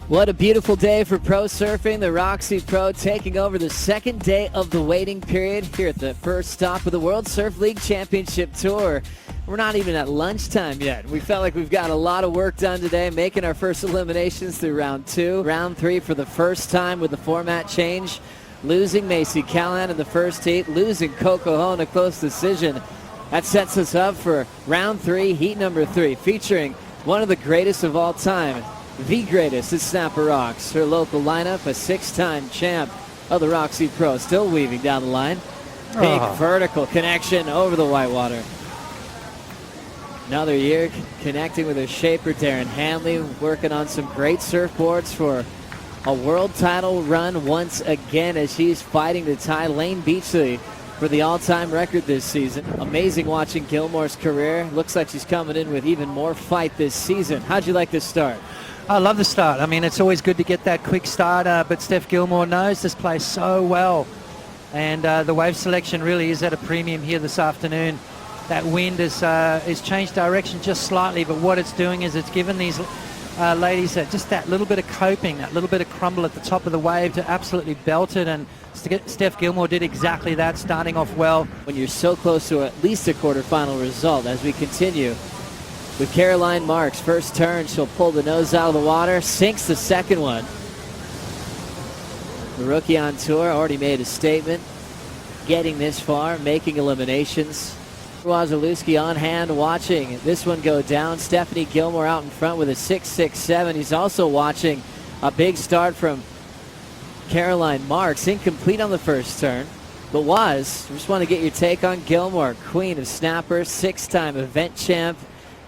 What a beautiful day for pro surfing. The Roxy Pro taking over the second day of the waiting period here at the first stop of the World Surf League Championship Tour. We're not even at lunchtime yet. We felt like we've got a lot of work done today, making our first eliminations through round 2. Round 3 for the first time with the format change. Losing Macy Callahan in the first heat, losing Coco Ho in a close decision. That sets us up for round 3, heat number 3, featuring one of the greatest of all time. The greatest is Snapper Rocks. Her local lineup, a 6-time champ of the Roxy Pro, still weaving down the line. Big vertical connection over the whitewater. Another year connecting with her shaper, Darren Hanley, working on some great surfboards for a world title run once again as she's fighting to tie Lane Beachley for the all-time record this season. Amazing watching Gilmore's career. Looks like she's coming in with even more fight this season. How'd you like this start? I love the start. I mean, it's always good to get that quick start, but Steph Gilmore knows this place so well. And the wave selection really is at a premium here this afternoon. That wind is changed direction just slightly, but what it's doing is it's given these ladies just that little bit of coping, that little bit of crumble at the top of the wave to absolutely belt it. And Steph Gilmore did exactly that, starting off well. When you're so close to at least a quarterfinal result, as we continue with Caroline Marks. First turn, she'll pull the nose out of the water, sinks the second one. The rookie on tour already made a statement, getting this far, making eliminations. Wazalewski on hand watching this one go down. Stephanie Gilmore out in front with a 6.67. He's also watching a big start from Caroline Marks. Incomplete on the first turn, but just want to get your take on Gilmore, queen of snappers, 6-time event champ.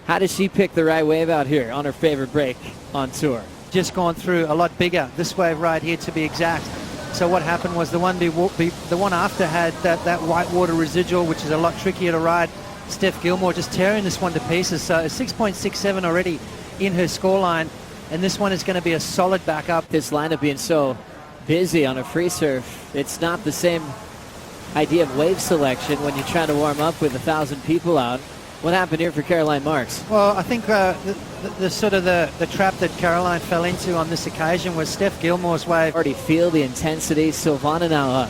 How does she pick the right wave out here on her favorite break on tour? Just gone through a lot bigger. This wave right here, to be exact. So what happened was the one after had that whitewater residual, which is a lot trickier to ride. Steph Gilmore just tearing this one to pieces. So 6.67 already in her scoreline, and this one is going to be a solid backup. This lineup being so busy on a free surf, it's not the same idea of wave selection when you're trying to warm up with 1,000 people out. What happened here for Caroline Marks? Well, I think the trap that Caroline fell into on this occasion was Steph Gilmore's wave. Already feel the intensity. Silvana now up.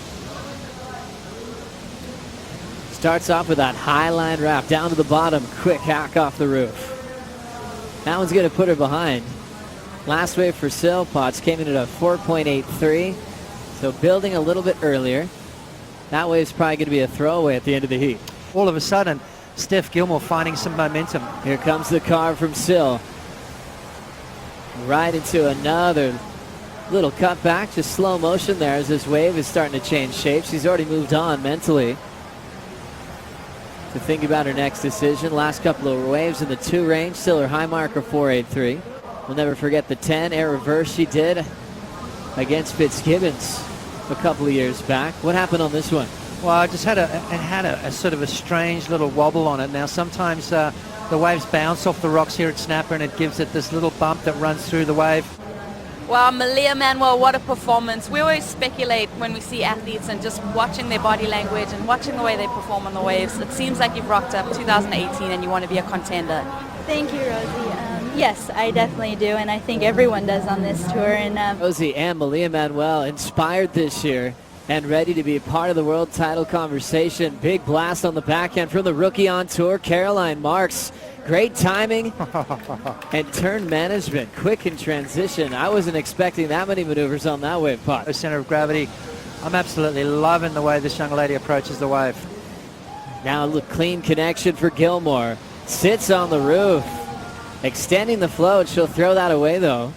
Starts off with that high line wrap down to the bottom. Quick hack off the roof. That one's going to put her behind. Last wave for Sil Potts came in at a 4.83. So building a little bit earlier. That wave's probably going to be a throwaway at the end of the heat. All of a sudden, Steph Gilmore finding some momentum. Here comes the carve from Sil. Right into another little cutback, just slow motion there as this wave is starting to change shape. She's already moved on mentally to think about her next decision. Last couple of waves in the 2 range, still her high marker 4.83. We'll never forget the 10 air reverse she did against Fitzgibbons a couple of years back. What happened on this one? Well, I just had a sort of a strange little wobble on it. Now, sometimes the waves bounce off the rocks here at Snapper, and it gives it this little bump that runs through the wave. Well, Malia Manuel, what a performance. We always speculate when we see athletes and just watching their body language and watching the way they perform on the waves. It seems like you've rocked up 2018 and you want to be a contender. Thank you, Rosie. Yes, I definitely do, and I think everyone does on this tour. And Rosie and Malia Manuel inspired this year and ready to be a part of the world title conversation. Big blast on the backhand from the rookie on tour, Caroline Marks. Great timing and turn management, quick in transition. I wasn't expecting that many maneuvers on that wave pot. The center of gravity. I'm absolutely loving the way this young lady approaches the wave. Now a clean connection for Gilmore. Sits on the roof, extending the float. She'll throw that away though.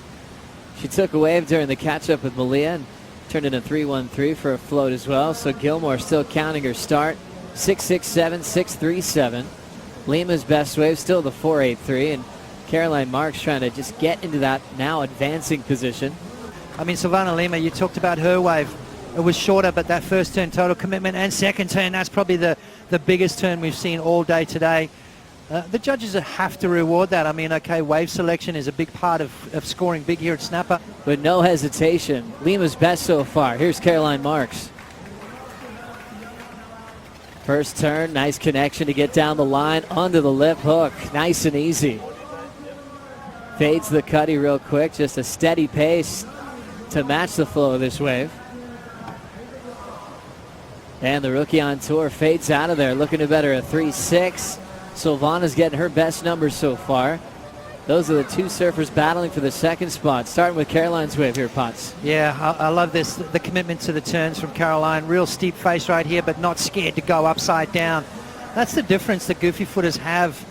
She took a wave during the catch-up with Malia and turned in a 3.13 for a float as well. So Gilmore still counting her start. 6.67, 6.37. Lima's best wave still the 4.83, and Caroline Marks trying to just get into that now advancing position. I mean, Silvana Lima, you talked about her wave. It was shorter, but that first turn total commitment and second turn, that's probably the biggest turn we've seen all day today. The judges have to reward that. I mean, okay, wave selection is a big part of scoring big here at Snapper. But no hesitation. Lima's best so far. Here's Caroline Marks. First turn, nice connection to get down the line, onto the lip hook. Nice and easy. Fades the cutty real quick, just a steady pace to match the flow of this wave. And the rookie on tour fades out of there, looking to better a 3.6. Silvana's getting her best numbers so far. Those are the two surfers battling for the second spot, starting with Caroline's wave here, Potts. Yeah, I love this, the commitment to the turns from Caroline. Real steep face right here, but not scared to go upside down. That's the difference that goofy footers have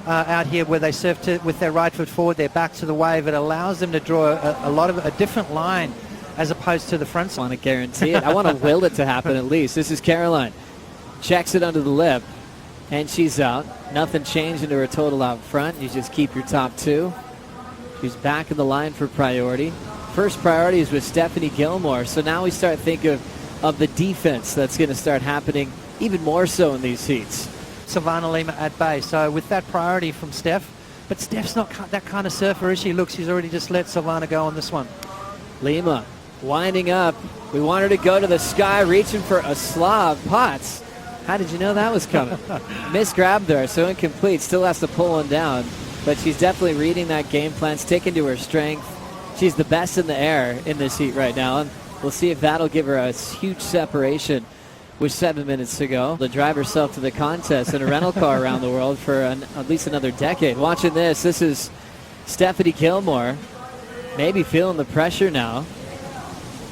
out here, where they surf with their right foot forward, their back to the wave. It allows them to draw a different line as opposed to the front side. I want to guarantee it. I want to will it to happen at least. This is Caroline. Checks it under the lip, and she's out. Nothing changed into her total out front. You just keep your top two. She's back in the line for priority. First priority is with Stephanie Gilmore. So now we start thinking of the defense that's going to start happening even more so in these heats. Silvana Lima at bay. So with that priority from Steph, but Steph's not that kind of surfer, is she? Look, she's already just let Silvana go on this one. Lima winding up. We want her to go to the sky, reaching for a Slav. Potts, how did you know that was coming? Misgrabbed there, so incomplete. Still has to pull one down, but she's definitely reading that game plan, sticking to her strength. She's the best in the air in this heat right now, and we'll see if that'll give her a huge separation with 7 minutes to go. To drive herself to the contest in a rental car around the world for at least another decade. Watching this is Stephanie Gilmore, maybe feeling the pressure now,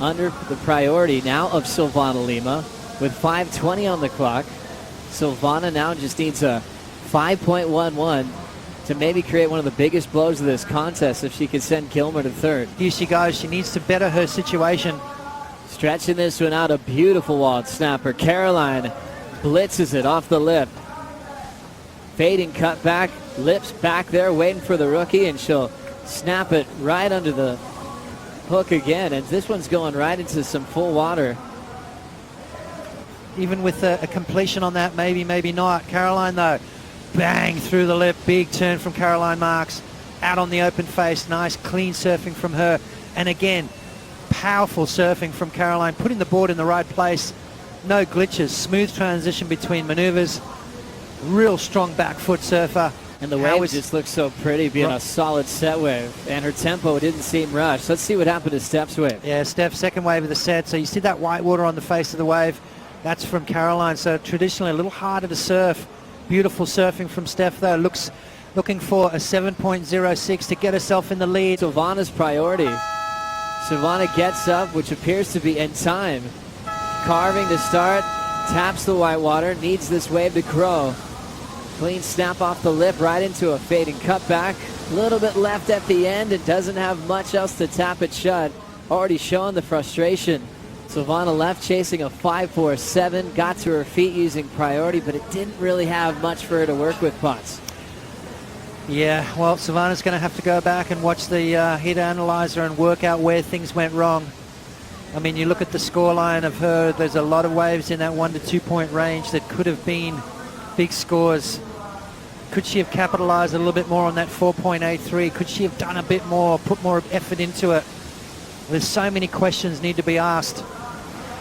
under the priority now of Silvana Lima with 5:20 on the clock. Silvana now just needs a 5.11 to maybe create one of the biggest blows of this contest if she can send Gilmore to third. Here she goes. She needs to better her situation. Stretching this one out, a beautiful walled snapper. Caroline blitzes it off the lip. Fading cut back, lips back there waiting for the rookie, and she'll snap it right under the hook again. And this one's going right into some full water. Even with a completion on that, maybe not. Caroline, though, bang through the lip. Big turn from Caroline Marks. Out on the open face. Nice, clean surfing from her. And again, powerful surfing from Caroline. Putting the board in the right place. No glitches. Smooth transition between maneuvers. Real strong back foot surfer. And the wave just looks so pretty, being a solid set wave. And her tempo didn't seem rushed. Let's see what happened to Steph's wave. Yeah, Steph's second wave of the set. So you see that white water on the face of the wave. That's from Caroline. So traditionally a little harder to surf. Beautiful surfing from Steph, though. Looking for a 7.06 to get herself in the lead. Silvana's priority. Silvana gets up, which appears to be in time. Carving to start. Taps the white water. Needs this wave to grow. Clean snap off the lip right into a fading cutback. A little bit left at the end and doesn't have much else to tap it shut. Already showing the frustration. Silvana left chasing a 5.47. Got to her feet using priority, but it didn't really have much for her to work with, Potts. Yeah, well, Silvana's going to have to go back and watch the heat analyzer and work out where things went wrong. I mean, you look at the scoreline of her, there's a lot of waves in that 1 to 2 point range that could have been big scores. Could she have capitalized a little bit more on that 4.83? Could she have done a bit more, put more effort into it? There's so many questions need to be asked.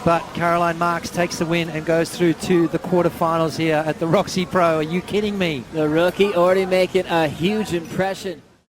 But Caroline Marks takes the win and goes through to the quarterfinals here at the Roxy Pro. Are you kidding me? The rookie already making a huge impression.